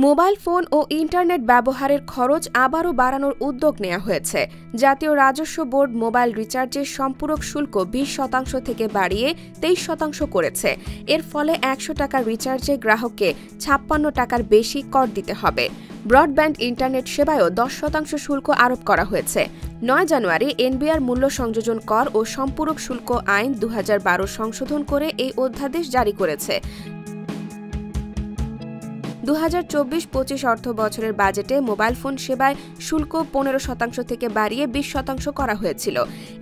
Mobile phone ও internet ব্যবহারের খরচ আবারও বাড়ানোর উদ্যোগ নেওয়া হয়েছে। জাতীয় রাজস্ব বোর্ড মোবাইল রিচার্জের সম্পূরক শুল্ক 20% থেকে বাড়িয়ে 23% করেছে। এর ফলে 100 টাকার রিচার্জে গ্রাহককে 56 টাকার বেশি কর দিতে হবে। ব্রডব্যান্ড ইন্টারনেট সেবায়ও 10% শুল্ক আরোপ করা হয়েছে। 9 জানুয়ারি এনবিআর মূল্য সংযোজন কর ও সম্পূরক শুল্ক আইন 2012 সংশোধন করে এই অধ্যাদেশ জারি করেছে। 2024-25 অর্থ বছরের বাজেটে মোবাইল ফোন সেবায় শুল্ক 15% থেকে বাড়িয়ে 20% করা হয়েছিল।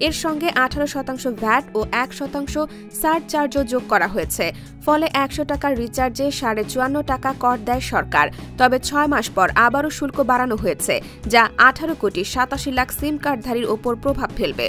এর সঙ্গে 18% ভ্যাট ও 1% সারচার্জও যোগ করা হয়েছে। ফলে 100 টাকার রিচার্জে 54.5 টাকা কর দেয় সরকার। তবে 6 মাস পর আবারও শুল্ক বাড়ানো হয়েছে, যা 18,87 লাখ সিম কার্ডধারীর ওপর প্রভাব ফেলবে।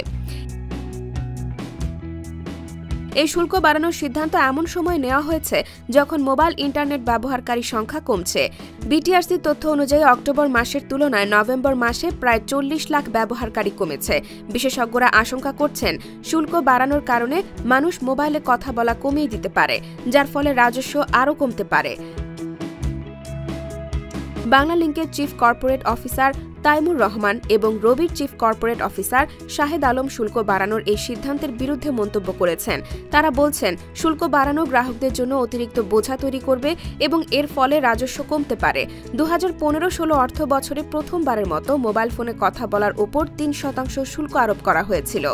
এই শুল্ক বাড়ানোর সিদ্ধান্ত এমন সময় নেওয়া হয়েছে যখন মোবাইল ইন্টারনেট ব্যবহারকারী সংখ্যা কমছে। বিটিআরসির তথ্য অনুযায়ী অক্টোবর মাসের তুলনায় নভেম্বর মাসে প্রায় 40 লাখ ব্যবহারকারী কমেছে। বিশেষজ্ঞরা আশঙ্কা করছেন, শুল্ক বাড়ানোর কারণে মানুষ মোবাইলে কথা বলা কমিয়ে দিতে পারে, যার ফলে রাজস্ব আরও কমতে পারে। বাংলালিংকের chief corporate officer Taimur Rahman এবং রবির chief corporate officer Shahed Alam শুল্ক বাড়ানোর এই সিদ্ধান্তের বিরুদ্ধে মন্তব্য করেছেন। তারা বলছেন, শুল্ক বাড়ানো গ্রাহকদের জন্য অতিরিক্ত বোঝা তৈরি করবে এবং এর ফলে রাজস্ব কমতে পারে। 2015-16 অর্থ বছরে প্রথমবারের মতো মোবাইল ফোনে কথা বলার ওপর 3% শুল্ক আরোপ করা হয়েছিল।